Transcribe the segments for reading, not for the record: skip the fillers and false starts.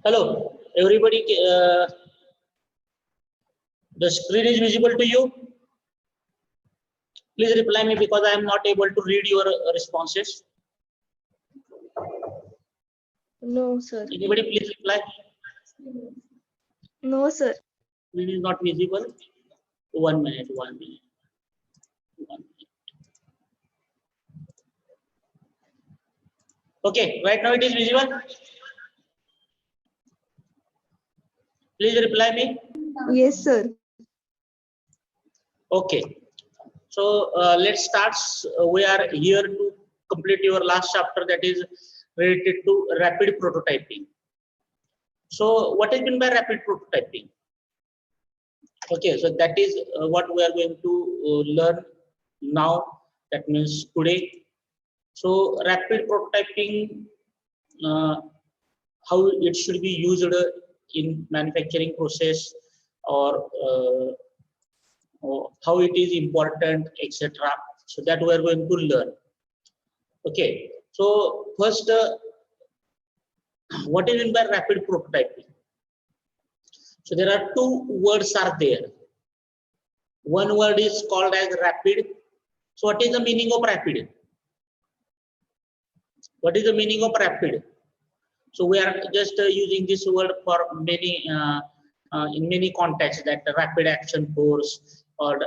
Hello, everybody. The screen is visible to you. Please reply me because I am not able to read your responses. No, sir. Anybody, please reply. No, sir. Screen is not visible. 1 minute. 1 minute. 1 minute. Okay, right now it is visible. Please reply me. Yes, sir. Okay. So let's start. We are here to complete your last chapter, that is related to rapid prototyping. So what is meant by rapid prototyping? Okay, so that is what we are going to learn now. That means today. So rapid prototyping, how it should be used in manufacturing process, or how it is important, etc. So that we are going to learn. Okay, so first, what is meant by rapid prototyping? So there are two words are there. One word is called as rapid. So what is the meaning of rapid? What is the meaning of rapid? So we are just using this word for many in many contexts, that rapid action force, or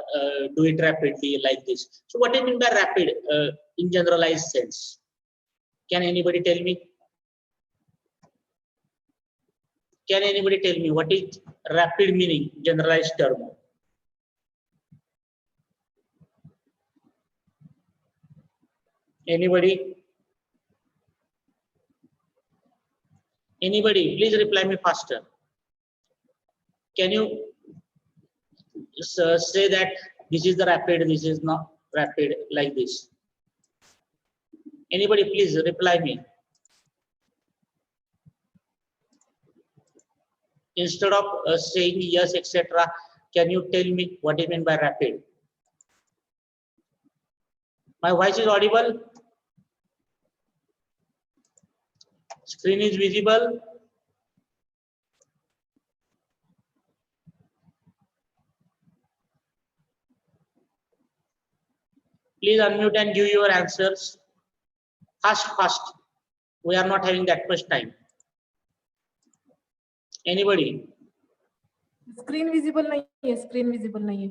do it rapidly, like this. So what is meant by rapid in generalized sense? Can anybody tell me? Can anybody tell me what is rapid meaning, generalized term? Anybody? Anybody? Please reply me faster. Can you say that this is the rapid, this is not rapid, like this? Anybody, please reply me. Instead of saying yes, etc., can you tell me what is meant by rapid? My voice is audible? Screen is visible? Please unmute and give your answers. Fast. We are not having that much time. Anybody? Screen visible नहीं है, screen visible नहीं है.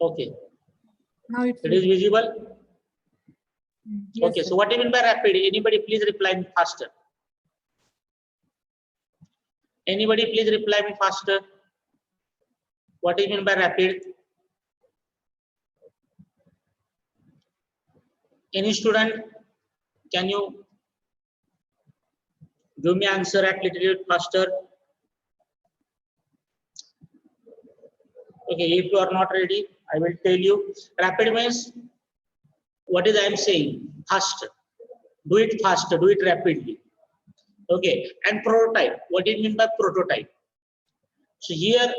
Okay. Now it is visible. Yes, okay, sir. so what do you mean by rapid? Anybody please reply me faster. Anybody please reply me faster. What do you mean by rapid? Any student, can you give me answer at little bit faster? Okay, if you are not ready, I will tell you. Rapid means, what is I am saying? Fast. Do it fast, do it rapidly. Okay, and prototype. What do you mean by prototype? So here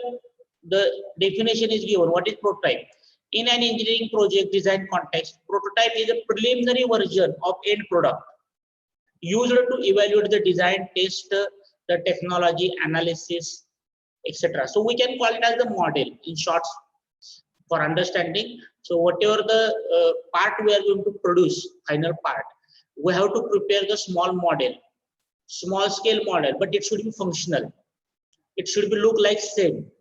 the definition is given. What is prototype? In an engineering project design context, prototype is a preliminary version of end product used to evaluate the design, test, the technology, analysis, etc. So we can call it as the model in short for understanding. So whatever the part we are going to produce, final part, we have to prepare the small model, small scale model, but it should be functional. It should be look like same.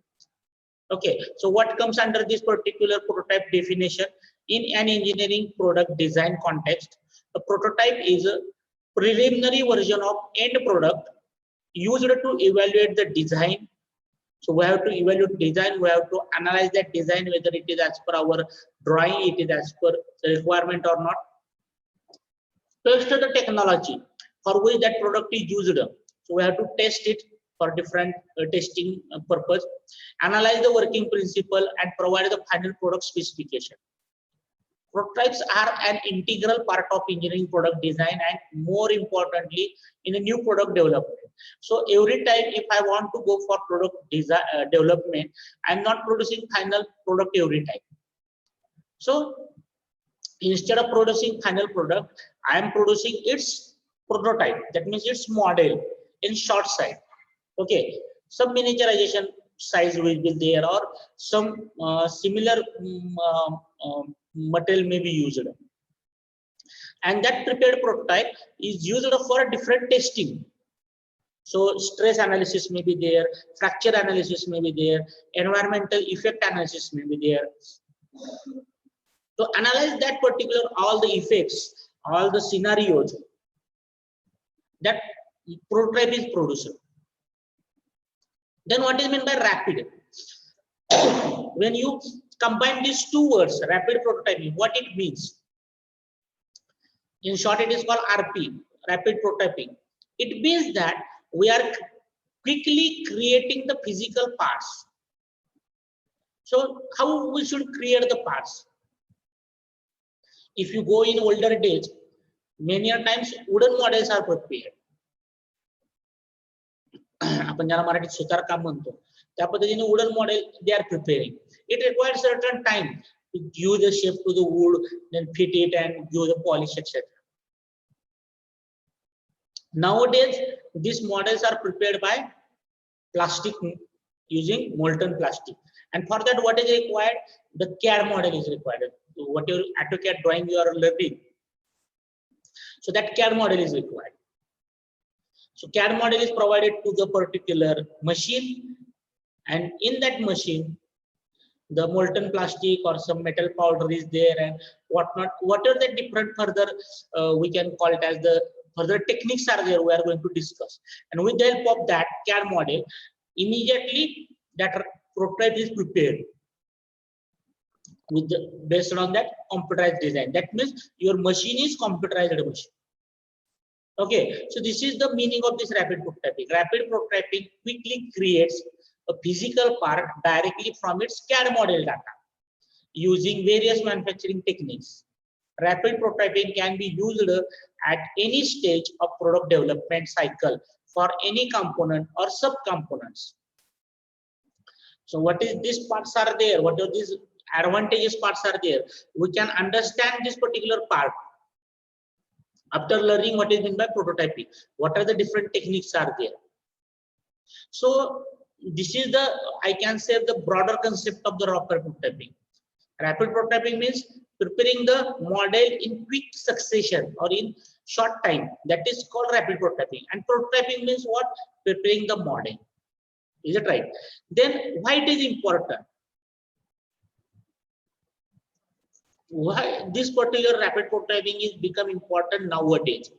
Okay, so what comes under this particular prototype definition? In an engineering product design context, a prototype is a preliminary version of end product used to evaluate the design. So we have to evaluate design, we have to analyze that design, whether it is as per our drawing, it is as per the requirement or not. Test the technology for which that product is used. So we have to test it for different testing purpose, analyze the working principle, and provide the final product specification. Prototypes are an integral part of engineering product design, and more importantly, in a new product development. So every time if I want to go for product design development, I'm not producing final product every time. So Instead of producing final product, I am producing its prototype. That means its model in short side. Okay, some miniaturization size will be there, or some similar material may be used, and that prepared prototype is used for different testing. So stress analysis may be there, fracture analysis may be there, environmental effect analysis may be there. To analyze that particular all the effects, all the scenarios, that prototype is produced. Then what is meant by rapid? When you combine these two words, rapid prototyping, what it means? In short, it is called RP, rapid prototyping. It means that we are quickly creating the physical parts. So how we should create the parts? If you go in older days, many a times wooden models are prepared. आपण ज्याला मराठीत सुतार काम म्हणतो त्या पद्धतीने wooden model they are preparing. It requires certain time to give the shape to the wood, then fit it and give the polish, etc. Nowadays, these models are prepared by plastic, using molten plastic. And for that, what is required? The CAD model is required. Whatever AutoCAD drawing you are learning, so that CAD model is required. So CAD model is provided to the particular machine, and in that machine, the molten plastic or some metal powder is there, and whatnot. What are the different further we can call it as the further techniques are there we are going to discuss. And with the help of that CAD model, immediately that prototype is prepared with based on that computerized design. That means your machine is computerized machine. Okay, so this is the meaning of this rapid prototyping. Rapid prototyping quickly creates a physical part directly from its CAD model data using various manufacturing techniques. Rapid prototyping can be used at any stage of product development cycle for any component or sub-components. So what is these parts are there? What are these advantageous parts are there? We can understand this particular part after learning what is meant by prototyping. What are the different techniques are there? So this is the, I can say, the broader concept of the rapid prototyping. Rapid prototyping means preparing the model in quick succession or in short time. That is called rapid prototyping. And prototyping means what? Preparing the model. Is it right? Then why it is important? Why this particular rapid prototyping is become important nowadays?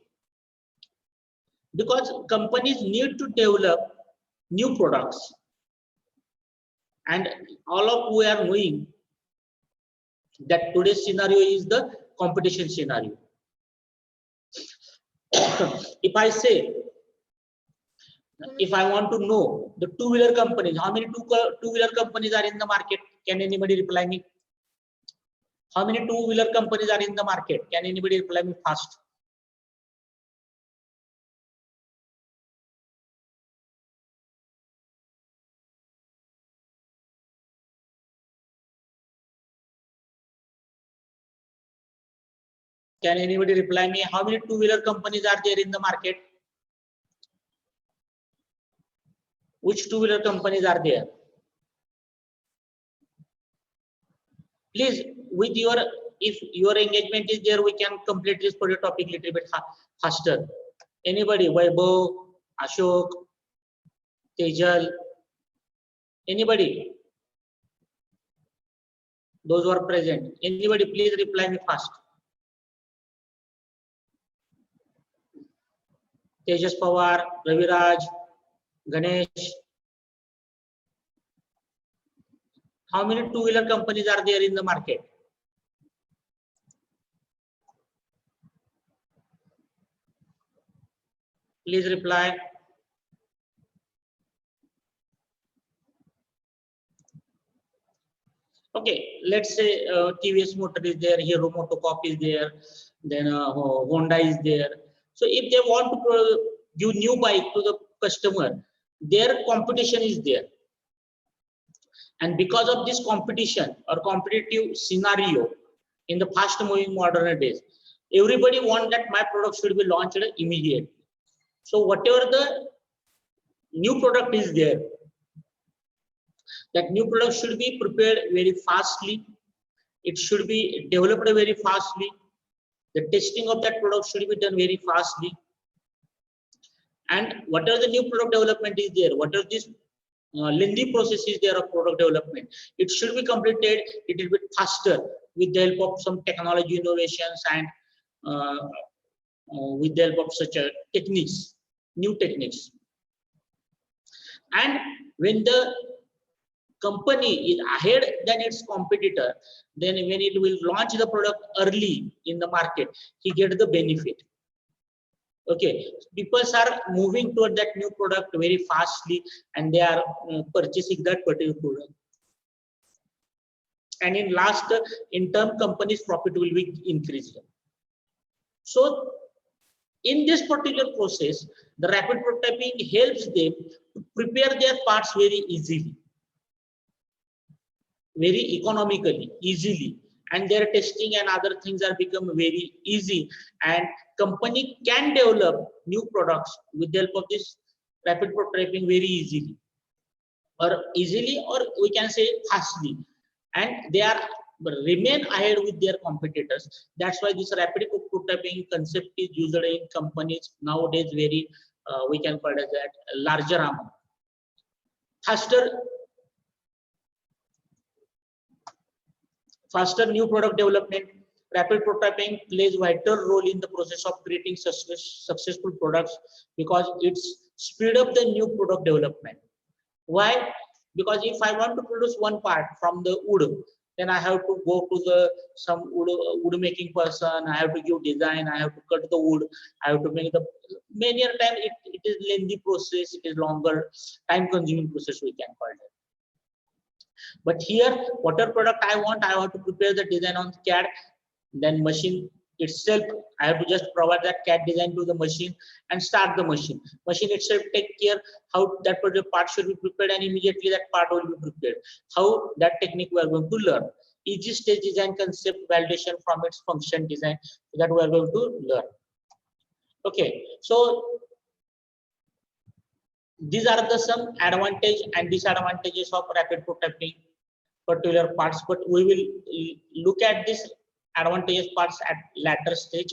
Because companies need to develop new products, and all of we are knowing that today's scenario is the competition scenario. If I say, if I want to know the two-wheeler companies, how many two-wheeler companies are in the market? Can anybody reply me? How many two-wheeler companies are in the market? Can anybody reply me fast? Can anybody reply me? How many two-wheeler companies are there in the market? Which two-wheeler companies are there? Please, with your, if your engagement is there, we can complete this particular topic little bit faster. Anybody? Vaibhav, Ashok, Tejal, anybody? Those who are present, anybody please reply me fast. Tejas Pawar, Raviraj, Ganesh. How many two-wheeler companies are there in the market? Please reply. Okay, let's say TVS Motor is there, Hero Motocorp is there, then Honda is there. So if they want to give new bike to the customer, their competition is there. And because of this competition or competitive scenario, in the fast moving modern days. Everybody want that my product should be launched immediately. So whatever the new product is there, that new product should be prepared very fastly. It should be developed very fastly. The testing of that product should be done very fastly. And whatever the new product development is there, whatever this lengthy process is there of product development, it should be completed a little bit faster with the help of some technology innovations and with the help of such techniques, new techniques. And when the company is ahead than its competitor, then when it will launch the product early in the market, he gets the benefit. Okay, people are moving toward that new product very fastly, and they are purchasing that particular product. And in term, company's profit will be increased. So in this particular process, the rapid prototyping helps them to prepare their parts very easily, very economically, easily, and their testing and other things are become very easy, and company can develop new products with the help of this rapid prototyping very easily, or we can say fastly, and they are remain ahead with their competitors. That's why this rapid prototyping concept is used in companies nowadays very we can call it that larger amount. Faster new product development. Rapid prototyping plays vital role in the process of creating successful products because it's speed up the new product development. Why? Because if I want to produce one part from the wood, then I have to go to some wood making person. I have to give design. I have to cut the wood. I have to make the many a time it is lengthy process. It is longer, time consuming process we can call it. But here, whatever product I want, I have to prepare the design on CAD. Then machine itself, I have to just provide that CAD design to the machine and start the machine. Machine itself take care how that particular part should be prepared, and immediately that part will be prepared. How that technique we are going to learn. Each stage design concept validation from its function design that we are going to learn. Okay, so these are the some advantage and disadvantages of rapid prototyping particular parts, but we will look at this advantageous parts at later stage.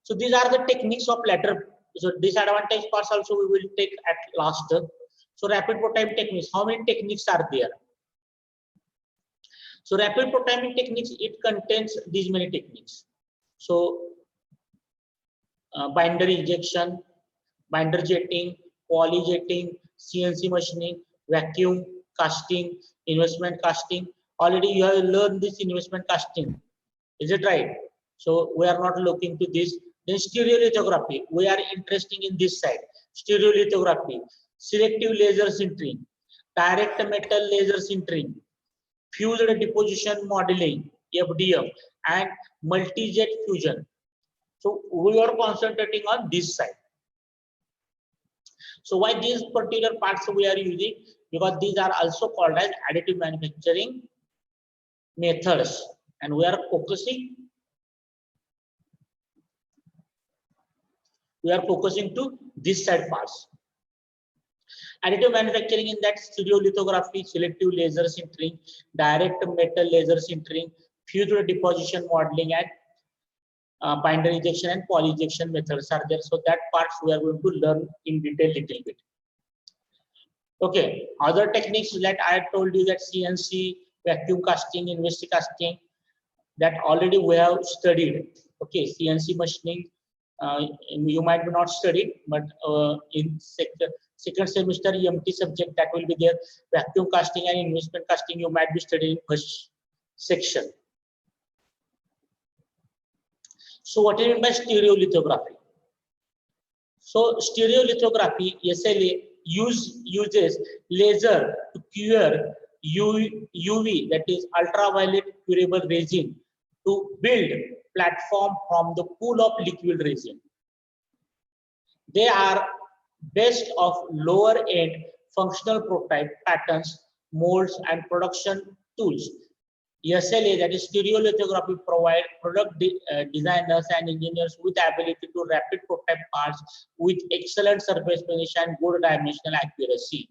So these are the techniques of later. So disadvantage parts also we will take at last. So rapid prototyping techniques, how many techniques are there? So rapid prototyping techniques, it contains these many techniques. So binder injection, binder jetting, poly jetting, CNC machining, vacuum casting, investment casting. Already you have learned this investment casting. Is it right? So we are not looking to this. Then stereolithography, we are interested in this side. Stereolithography, selective laser sintering, direct metal laser sintering, fused deposition modeling, FDM, and multi-jet fusion. So we are concentrating on this side. So why these particular parts we are using? Because these are also called as additive manufacturing methods, and we are focusing to this side parts. Additive manufacturing in that stereolithography, selective laser sintering, direct metal laser sintering, fused deposition modeling, and binder injection and poly injection methods are there. So that parts we are going to learn in detail little bit. Okay, other techniques that I told you, that CNC, vacuum casting, investment casting, that already we have studied. Okay, CNC machining, you might be not studied, but in second semester EMT subject that will be there. Vacuum casting and investment casting you might be studying first section. So what do you mean by stereolithography? So stereolithography, SLA, uses laser to cure UV, that is ultraviolet curable resin, to build platform from the pool of liquid resin. They are best of lower end functional prototype patterns, molds, and production tools. SLA, that is stereolithography, provide designers and engineers with the ability to rapid prototype parts with excellent surface finish and good dimensional accuracy.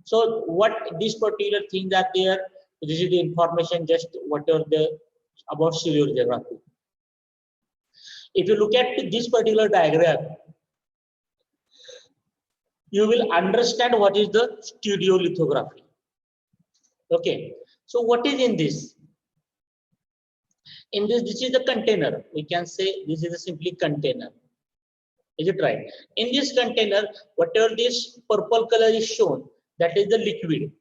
So what these particular things are there? This is the information just whatever the about stereolithography. If you look at this particular diagram, you will understand what is the stereolithography. Okay, so what is in this? In this is the container. We can say this is a simply container. Is it right? In this container, whatever this purple color is shown, that is the liquid.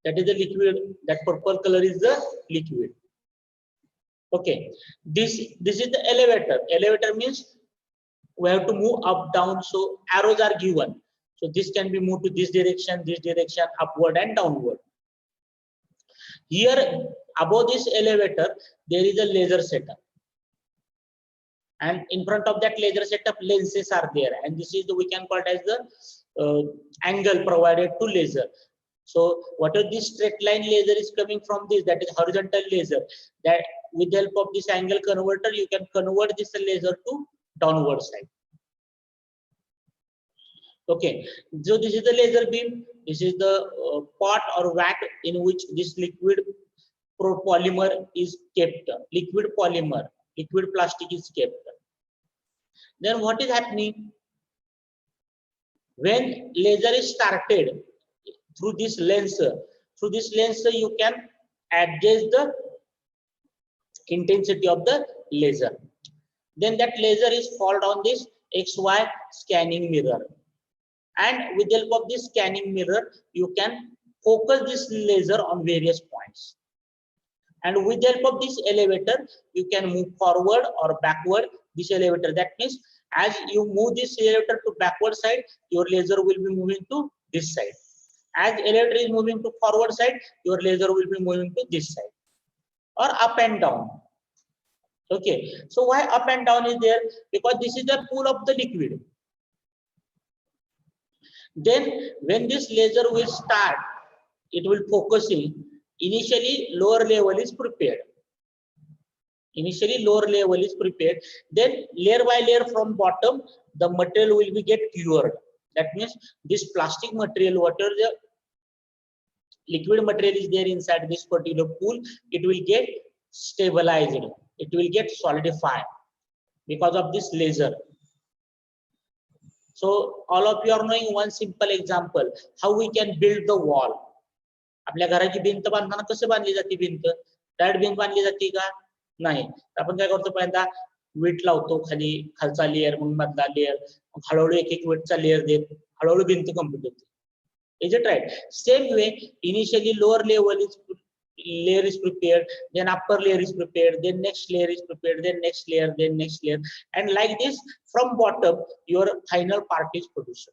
That is the liquid. That purple color is the liquid. Okay. This is the elevator. Elevator means we have to move up, down. So arrows are given. So this can be moved to this direction, upward and downward. Here above this elevator, there is a laser setup. And in front of that laser setup, lenses are there. And this is the, we can call it as the angle provided to laser. So whatever this straight line laser is coming from this, that is horizontal laser. That with the help of this angle converter, you can convert this laser to downward side. Okay, so this is the laser beam. This is the pot or vat in which this liquid polymer is kept. Liquid polymer, liquid plastic is kept. Then what is happening? When laser is started through this lens, you can adjust the intensity of the laser. Then that laser is followed on this XY scanning mirror. And with the help of this scanning mirror, you can focus this laser on various points. And with the help of this elevator, you can move forward or backward this elevator. That means as you move this elevator to backward side, your laser will be moving to this side. As elevator is moving to forward side, your laser will be moving to this side. Or up and down. Okay. So why up and down is there? Because this is the pool of the liquid. Then when this laser will start, it will focusing. Initially lower level is prepared. Initially lower level is prepared. Then layer by layer from bottom, the material will be get cured. That means this plastic material, whatever the liquid material is there inside this particular pool, it will get stabilized. It will get solidified because of this laser. So all of you are knowing one simple example, how we can build the wall. आपल्या घराची भिंत बांधताना कसं बांधली जाते भिंत? Direct भिंत बांधली जाते का? नाही. आपण काय करतो, पहिल्यांदा वीट लावतो खाली, खालचा लेयर, मग मधला लेयर, हळूहळू एक वीटचा लेयर देत हळूहळू भिंत कंप्लीट होते. Is it right? Same way, initially lower level is layer is prepared, then upper layer is prepared, then next layer is prepared, then next layer, then next layer, and like this from bottom your final part is produced.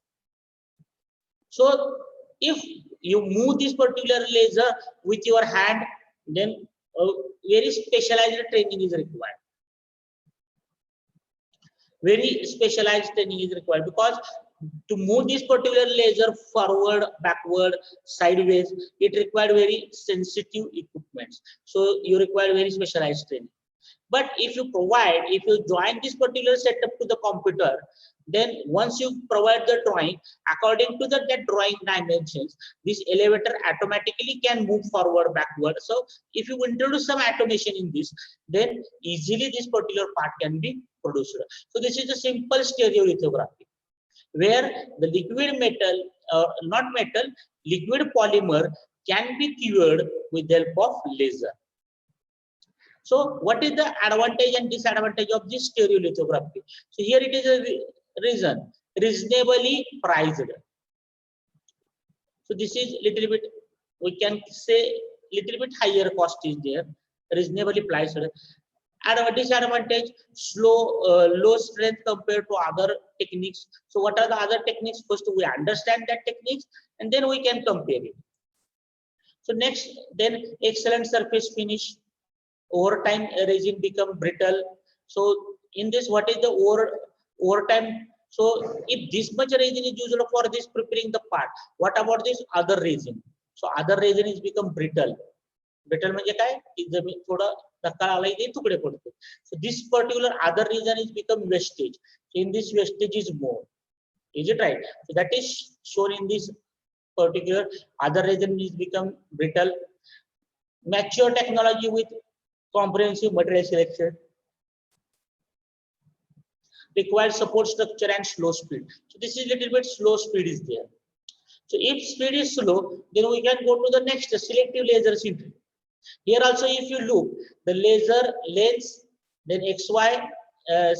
So if you move this particular laser with your hand, then very specialized training is required. Very specialized training is required, because to move this particular laser forward, backward, sideways, it required very sensitive equipment. So you require very specialized training. But if you join this particular setup to the computer, then once you provide the drawing, according to that drawing dimensions, this elevator automatically can move forward, backward. So if you introduce some automation in this, then easily this particular part can be produced. So this is a simple stereolithography, where the liquid metal, not metal, liquid polymer can be cured with the help of laser. So what is the advantage and disadvantage of this stereolithography? So here it is a reasonably priced. So this is little bit, we can say little bit higher cost is there, reasonably priced. Disadvantage, low strength compared to other techniques. So what are the other techniques? First we understand that techniques and then we can compare it. So next, then excellent surface finish. Over time resin become brittle. So in this, what is the over time? So if this much resin is used for this preparing the part, what about this other resin? So other resin is become brittle. Brittle म्हणजे काय की जमीन थोडं धक्का लागला की तुकडे पडतो. So this particular other region is become wastage. In this wastage is more. Is it right? So that is shown in this particular other region is become brittle. Mature technology with comprehensive material selection requires support structure and slow speed. So this is little bit slow speed is there. So if speed is slow, then we can go to the next selective laser sintering. Here also, if you look, the laser lens, then XY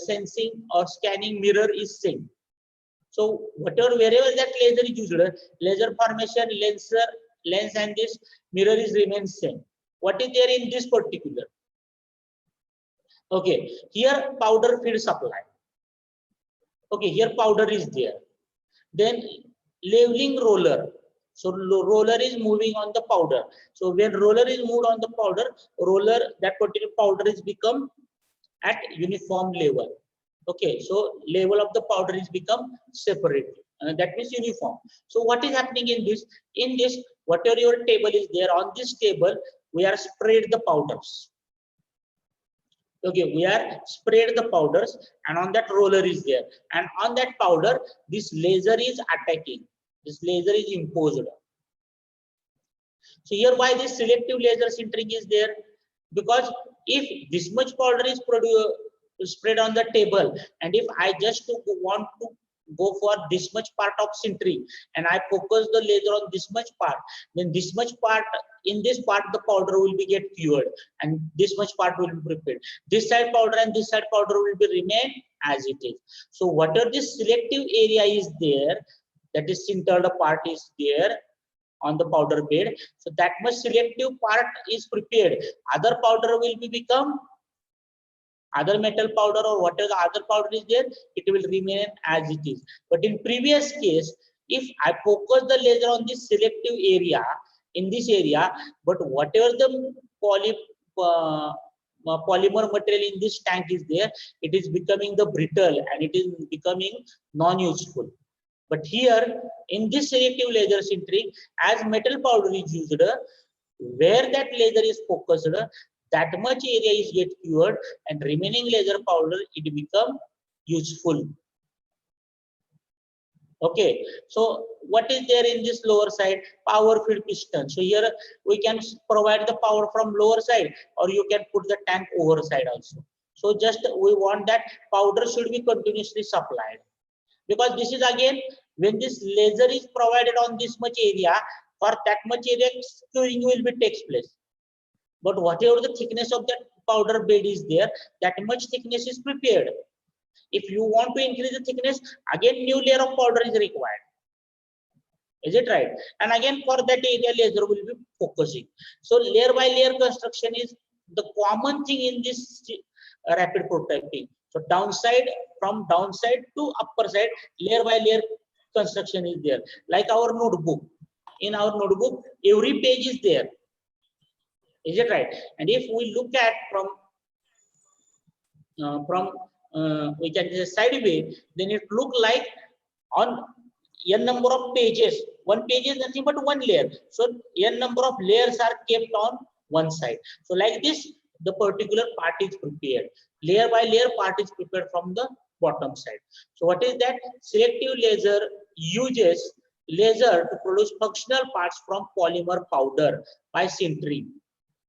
sensing or scanning mirror is same. So whatever wherever that laser is used, laser formation, lens and this mirror is remains same. What is there in this particular? Okay, here powder feed supply. Okay, here powder is there. Then leveling roller. So roller is moving on the powder. So when roller is moved on the powder, roller that particular powder is become at uniform level. Okay, so level of the powder is become separate. That means uniform. So what is happening in this? In this, whatever your table is there, on this table, we are spread the powders. Okay, we are sprayed the powders and on that roller is there. And on that powder, this laser is attacking. This laser is imposed. So here why this selective laser sintering is there? Because if this much powder is spread on the table, and if I just want to go for this much part of sintering and I focus the laser on this much part, then this much part, in this part the powder will be get cured and this much part will be prepared. This side powder and this side powder will be remain as it is. So whatever this selective area is there, that is sintered part is there on the powder bed, so that much selective part is prepared. Other powder will be become other metal powder or whatever the other powder is there, it will remain as it is. But in previous case, if I focus the laser on this selective area, in this area, but whatever the polymer material in this tank is there, it is becoming the brittle and it is becoming non-useful. But here in this selective laser sintering, as metal powder is used, where that laser is focused, that much area is get cured and remaining laser powder it become useful. Okay, so what is there in this lower side? Power feed piston. So here we can provide the power from lower side or you can put the tank over side also. So just we want that powder should be continuously supplied, because this is again when this laser is provided on this much area, for that much area curing will be takes place. But whatever the thickness of that powder bed is there, that much thickness is prepared. If you want to increase the thickness, again new layer of powder is required. Is it right? And again for that area laser will be focusing. So layer by layer construction is the common thing in this rapid prototyping. So downside, from downside to upper side, layer by layer construction is there. Like our notebook. In our notebook, every page is there. Is it right? And if we look at from we can say sideway, then it look like on n number of pages. One page is nothing but one layer. So n number of layers are kept on one side. So like this, the particular part is prepared. Layer by layer part is prepared from the bottom side. So what is that? Selective laser uses laser to produce functional parts from polymer powder by sintering.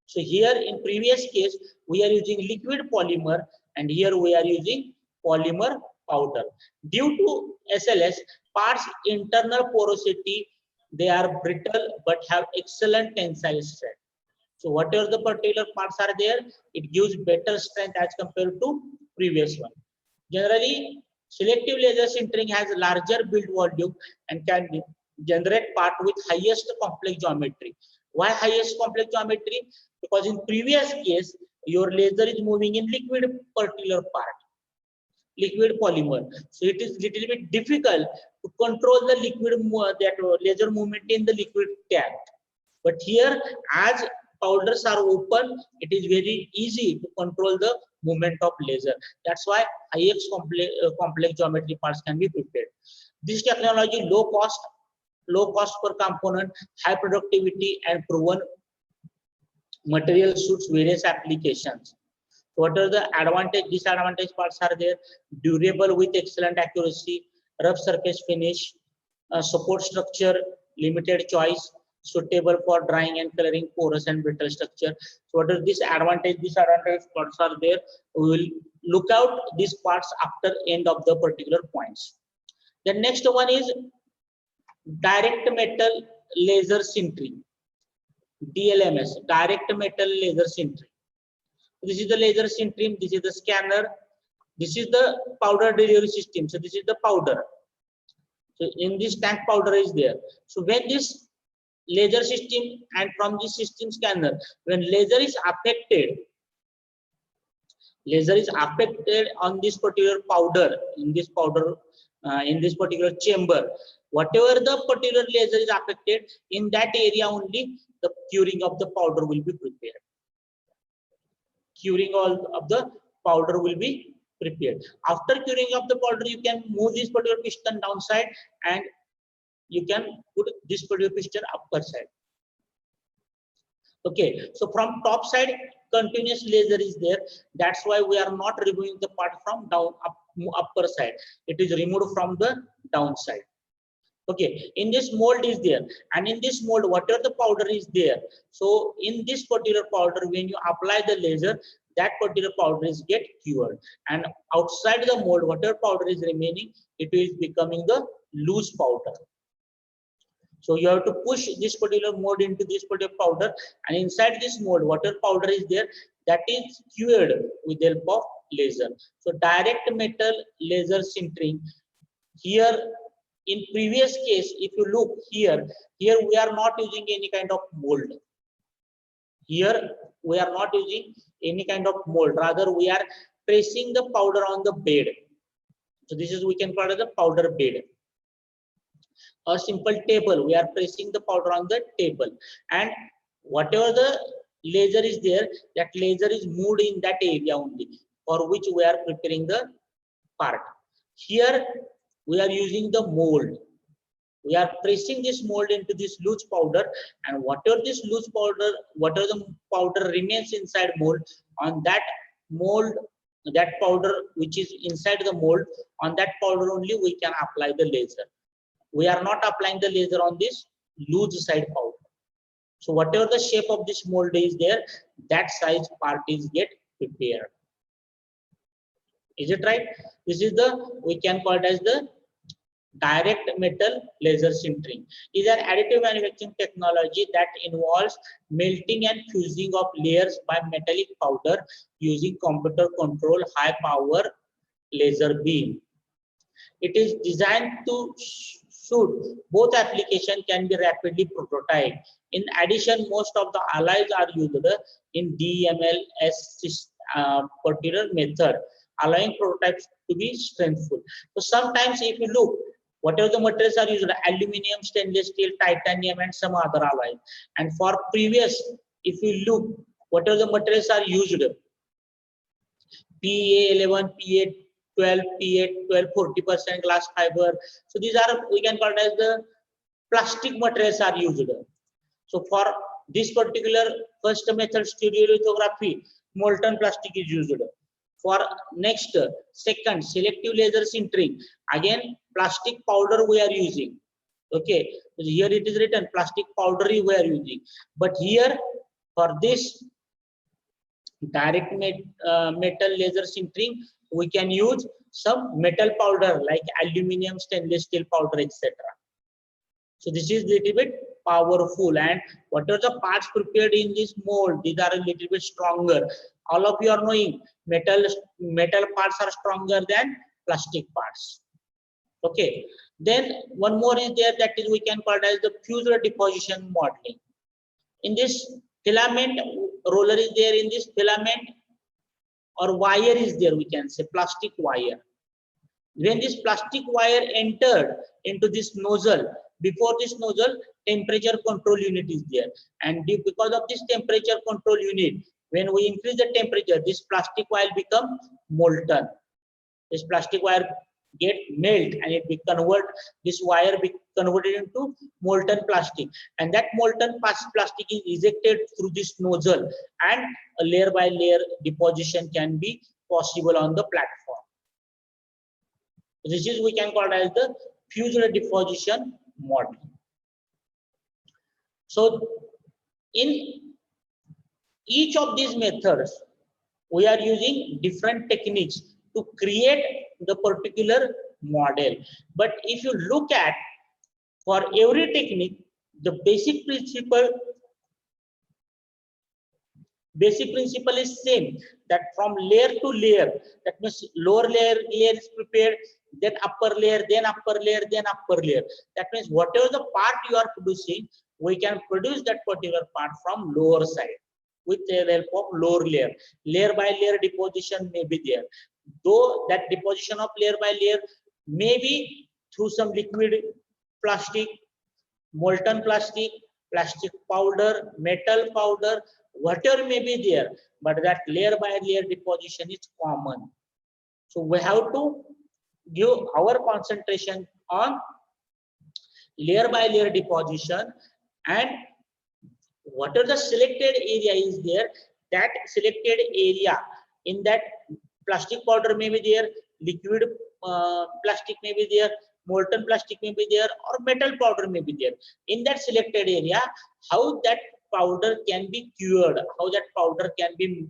So here in previous case, we are using liquid polymer and here we are using polymer powder. Due to SLS, parts internal porosity, they are brittle but have excellent tensile strength. So whatever the particular parts are there, it gives better strength as compared to previous one. Generally, selective laser sintering has a larger build volume and can generate part with highest complex geometry. Why highest complex geometry? Because in previous case, your laser is moving in liquid particular part, liquid polymer. So it is little bit difficult to control the liquid laser movement in the liquid tank. But here, as powders are open, it is very easy to control the movement of laser. That's why highest complex geometry parts can be prepared. This technology low cost per component, high productivity, and proven Material suits various applications. What are the advantage, disadvantage parts are there? Durable with excellent accuracy, rough surface finish, support structure, limited choice, suitable for drying and coloring, porous and brittle structure. So what are these advantage, disadvantage parts are there? We will look out these parts after end of the particular points. The next one is direct metal laser sintering. DLMS, direct metal laser sintering. This is the laser sintering, this is the scanner, this is the powder delivery system. So this is the powder. So in this tank powder is there. So when this laser system and from this system scanner, when laser is affected on this particular powder, in this powder, in this particular chamber, whatever the particular laser is affected, in that area only the curing of the powder will be prepared. Curing all of the powder will be prepared. After curing of the powder, you can move this particular piston downside and you can put this particular piston upper side. Okay, so from top side, continuous laser is there. That's why we are not removing the part from upper side. It is removed from the downside. Okay, in this mold is there, and in this mold, whatever the powder is there, so in this particular powder, when you apply the laser, that particular powder is get cured, and outside the mold, whatever powder is remaining, it is becoming the loose powder. So you have to push this particular mold into this particular powder, and inside this mold, whatever powder is there, that is cured with the help of laser. So direct metal laser sintering. Here, in previous case, if you look here we are not using any kind of mold. Here we are not using any kind of mold. Rather, we are pressing the powder on the bed. So this is, we can call it the powder bed. A simple table, we are pressing the powder on the table, and whatever the laser is there, that laser is moved in that area only, for which we are preparing the part. Here we are using the mold. We are pressing this mold into this loose powder, and whatever this loose powder, whatever the powder remains inside mold, on that mold, that powder which is inside the mold, on that powder only we can apply the laser. We are not applying the laser on this loose side powder. So whatever the shape of this mold is there, that size part is get prepared. Is it right? This is the, we can call it as the direct metal laser sintering. Is an additive manufacturing technology that involves melting and fusing of layers by metallic powder using computer control high power laser beam. It is designed to suit both applications, can be rapidly prototyped. In addition, most of the alloys are used in DMLS particular method, allowing prototypes to be strengthful. So sometimes if you look, whatever the materials are used, aluminum, stainless steel, titanium, and some other alloys. And for previous, if you look, whatever the materials are used, PA11, PA12, PA12, 40% glass fiber. So these are, we can call it as the plastic materials are used. So for this particular first method, stereolithography, molten plastic is used. For next, second, selective laser sintering, again plastic powder we are using. Okay, here it is written plastic powder we are using, but here for this direct metal laser sintering, we can use some metal powder like aluminum, stainless steel powder, etc. So this is little bit powerful, and what are the parts prepared in this mold, these are a little bit stronger. All of you are knowing metal parts are stronger than plastic parts. Okay, then one more is there, that is we can call it as the fused deposition modeling. In this filament roller is there, in this filament or wire is there, we can say plastic wire. When this plastic wire entered into this nozzle, before this nozzle, temperature control unit is there, and because of this temperature control unit, when we increase the temperature, this plastic wire become molten. This plastic wire get melt and it be convert, this wire be converted into molten plastic, and that molten plastic is ejected through this nozzle, and a layer by layer deposition can be possible on the platform. This is we can call it as the fused deposition model. So in each of these methods, we are using different techniques to create the particular model. But if you look at, for every technique, the basic principle is same, that from layer to layer, that means lower layer is prepared, then upper layer, then upper layer, then upper layer. That means whatever the part you are producing, we can produce that particular part from lower side with the help of lower layer. Layer by layer deposition may be there, though that deposition of layer by layer may be through some liquid plastic, molten plastic, plastic powder, metal powder, whatever may be there, but that layer by layer deposition is common. So we have to give our concentration on layer by layer deposition, and whatever the selected area is there, that selected area, in that plastic powder may be there, liquid plastic may be there, molten plastic may be there, or metal powder may be there. In that selected area, how that powder can be cured, how that powder can be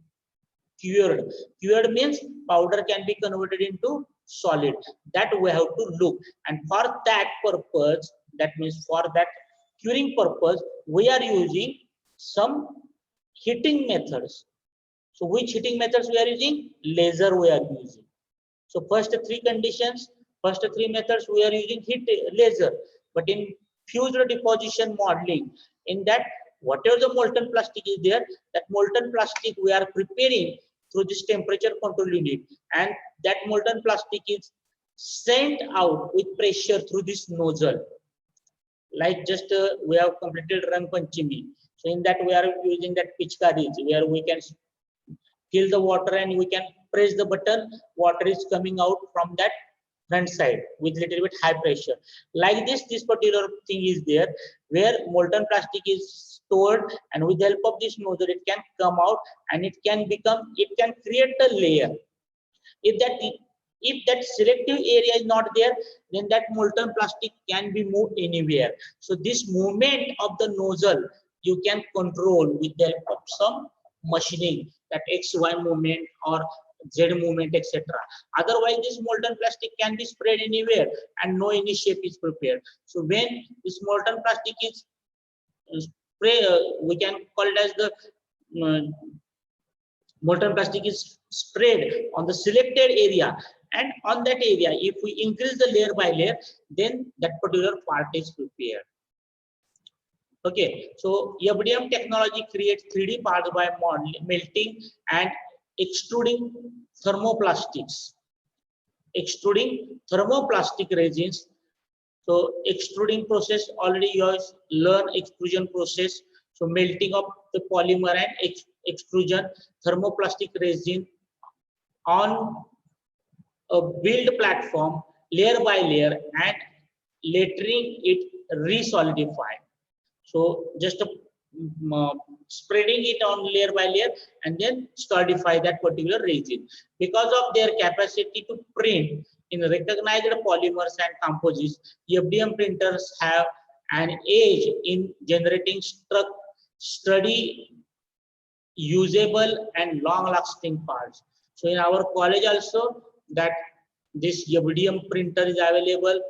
cured. Cured means powder can be converted into solid. That we have to look, and for that purpose, that means for that curing purpose, we are using some heating methods. So which heating methods we are using? Laser we are using. So first three conditions, first three methods we are using laser. But in fused deposition modeling, in that whatever the molten plastic is there, that molten plastic we are preparing through this temperature control unit, and that molten plastic is sent out with pressure through this nozzle. Like just we have completed Rang Panchami. So in that we are using that pitchkaris, where we can fill the water and we can press the button, water is coming out from that front side with little bit high pressure. Like this particular thing is there, where molten plastic is stored, and with the help of this nozzle it can come out, and it can create a layer. If that selective area is not there, then that molten plastic can be moved anywhere. So this movement of the nozzle you can control with the help of some machining, that XY movement or Z movement, etc. Otherwise, this molten plastic can be spread anywhere and no any shape is prepared. So when this molten plastic is we can call it as the molten plastic is spread on the selected area, and on that area, if we increase the layer by layer, then that particular part is prepared. Okay, so FDM technology creates 3D parts by melting and extruding thermoplastics. Extruding thermoplastic resins. So extruding process, already you have learned extrusion process. So melting of the polymer and extrusion thermoplastic resin on a build platform, layer by layer, and latering it re-solidify. So just spreading it on layer by layer and then solidify that particular resin. Because of their capacity to print in recognized polymers and composites, FDM printers have an edge in generating sturdy, usable, and long-lasting parts. So in our college also, that this FDM printer is available.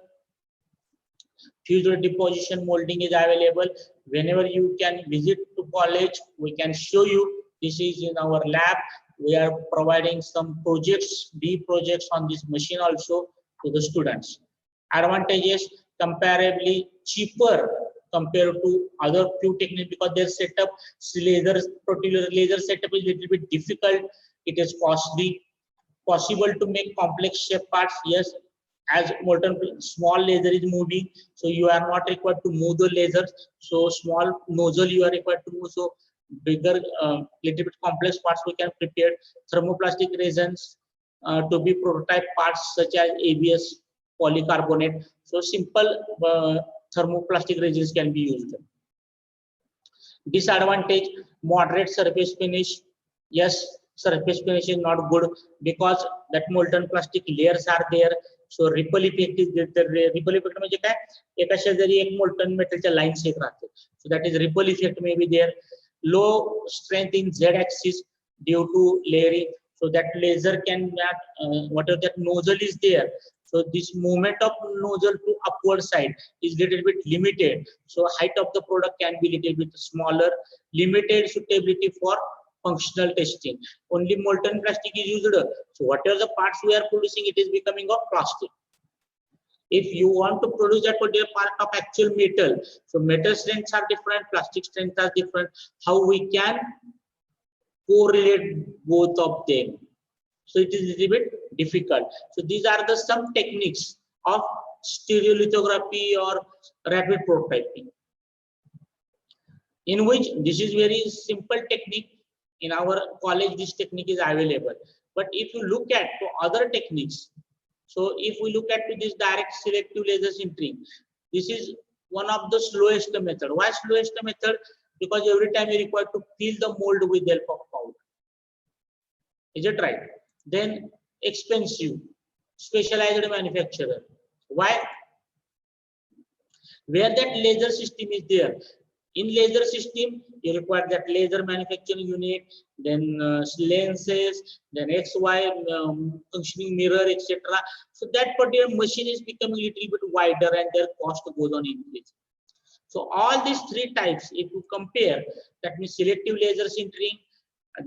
Fused deposition molding is available. Whenever you can visit to college, we can show you. This is in our lab. We are providing some projects, deep projects on this machine also to the students. Advantages: comparably cheaper compared to other few techniques, because their setup, particular laser setup is little bit difficult. It is costly. Possible to make complex shape parts, yes, as small laser is moving, so you are not required to move the lasers. So small nozzle you are required to move. So bigger, little bit complex parts we can prepare. Thermoplastic resins to be prototype parts such as ABS, polycarbonate. So simple thermoplastic resins can be used. Disadvantage, moderate surface finish. Yes, surface finish is not good because that molten plastic layers are there. So ripple effect is there. Ripple effect म्हणजे काय, एका शेजारी एक molten metalच्या lines एक राहते. So that is ripple effect may be there. Low strength in Z axis due to layering. So that laser can whatever that nozzle is there. So this movement of nozzle to upward side is little bit limited. So height of the product can be little bit smaller. Limited suitability for functional testing. Only molten plastic is used. So whatever the parts we are producing, it is becoming of plastic. If you want to produce that particular part of actual metal, so metal strengths are different, plastic strengths are different. How we can correlate both of them? So it is a little bit difficult. So these are the some techniques of stereolithography or rapid prototyping, in which this is very simple technique. In our college, this technique is available. But if you look at other techniques, so if we look at this direct selective laser sintering, this is one of the slowest method. Why slowest method? Because every time you require to fill the mold with the help of powder. Is it right? Then expensive, specialized manufacturer. Why? Where that laser system is there. In laser system, you require that laser manufacturing unit, then lenses, then XY functioning mirror, etc. So that particular machine is becoming a little bit wider and their cost goes on increase. So all these three types, if you compare, that means selective laser sintering,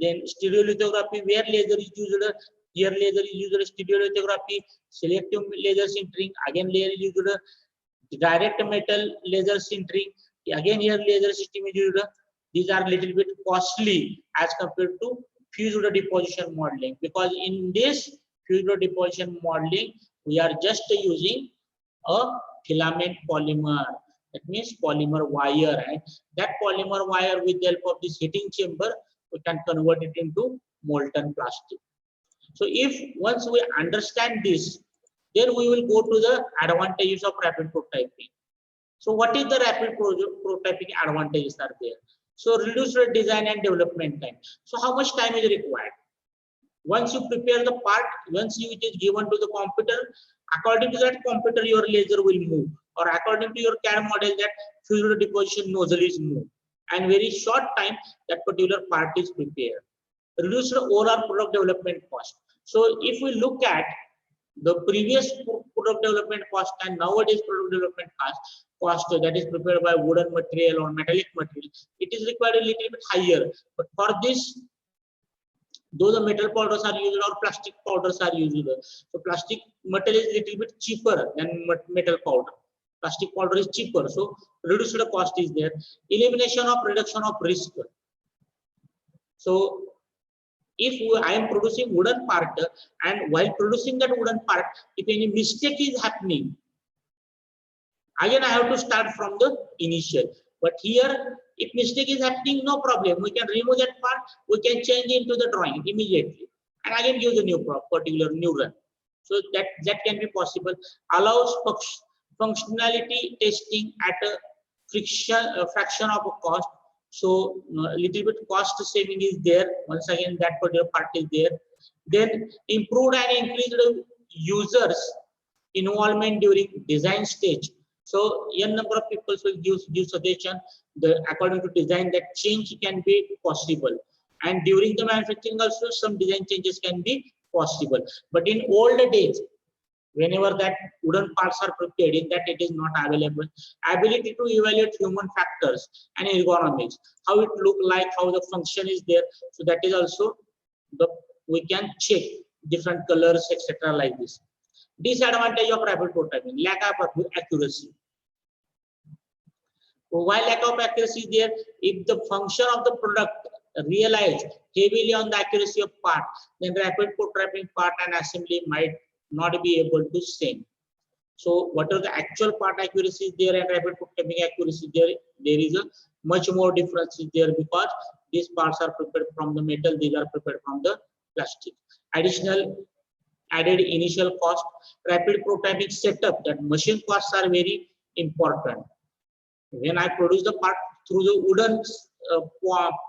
then stereolithography, where laser is used, here laser is used, stereolithography, selective laser sintering, again laser is used, direct metal laser sintering, again here laser system is used. These are little bit costly as compared to fused deposition modeling, because in this fused deposition modeling, we are just using a filament polymer. That means polymer wire, and that polymer wire with the help of this heating chamber, we can convert it into molten plastic. So if once we understand this, then we will go to the advantages of rapid prototyping. So what is the rapid prototyping advantages are there? So reduced design and development time. So how much time is required? Once you prepare the part, once it is given to the computer, according to that computer, your laser will move, or according to your CAD model, that fused deposition nozzle is moved, and very short time that particular part is prepared. Reduced overall product development cost. So if we look at the previous product development cost and nowadays product development cost that is prepared by wooden material or metallic material, it is required a little bit higher. But for this, though the metal powders are used or plastic powders are used, so plastic metal is little bit cheaper than metal powder. Plastic powder is cheaper, so reduced cost is there. Elimination of reduction of risk. So if I am producing wooden part, and while producing that wooden part, if any mistake is happening, again I have to start from the initial. But here, if mistake is happening, no problem. We can remove that part, we can change into the drawing immediately, and again use a new particular new run. So that can be possible. Allows functionality testing at a fraction of a cost. So a little bit cost saving is there. Once again, that particular part is there. Then improved and increased users involvement during design stage. So n number of people will give suggestion. According to design, that change can be possible. And during the manufacturing also, some design changes can be possible. But in older days, whenever that wooden parts are prepared, in that it is not available. Ability to evaluate human factors and ergonomics, how it look like, how the function is there. So that is also we can check different colors, etc. like this. Disadvantage of rapid prototyping: lack of accuracy. Why lack of accuracy is there? If the function of the product relies heavily on the accuracy of part, then rapid prototyping part and assembly might not be able to same. So what are the actual part accuracy is there and rapid prototyping accuracy there? There is a much more difference is there, because these parts are prepared from the metal, these are prepared from the plastic. Additional added initial cost. Rapid prototyping setup, that machine costs are very important. When I produce the part through the wooden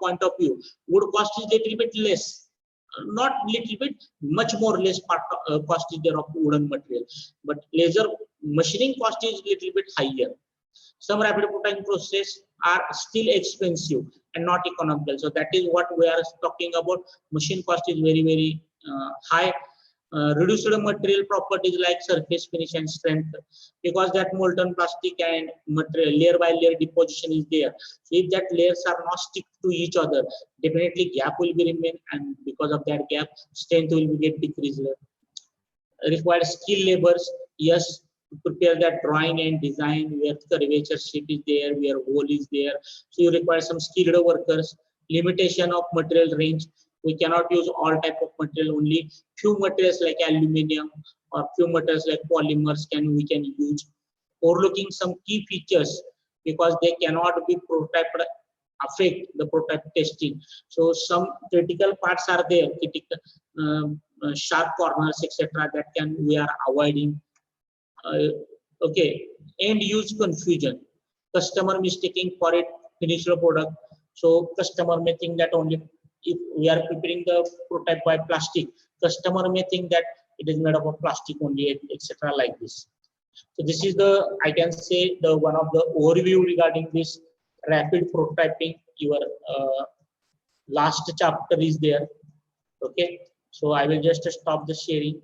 point of view, wood cost is little bit less, not little bit, much more less cost is there of wooden material, but laser machining cost is little bit higher. Some rapid prototyping process are still expensive and not economical. So that is what we are talking about. Machine cost is very high. Reduced material properties like surface finish and strength, because that molten plastic and material layer by layer deposition is there. So if that layers are not stick to each other, definitely gap will be remain, and because of that gap, strength will be get decreased. Required skill labors, yes, to prepare that drawing and design where curvature shape is there, where hole is there. So you require some skilled workers. Limitation of material range, we cannot use all type of material, only few materials like aluminum or few materials like polymers we can use. Overlooking some key features because they cannot be prototyped, affect the prototype testing. So some critical parts are there, critical sharp corners, etc. that we are avoiding. Okay, end use confusion, customer mistaking for it finished product. So customer may think that only if we are preparing the prototype by plastic, customer may think that it is made up of plastic only, etc. like this. So this is the, I can say, the one of the overview regarding this rapid prototyping. Your last chapter is there. Okay, so I will just stop the sharing.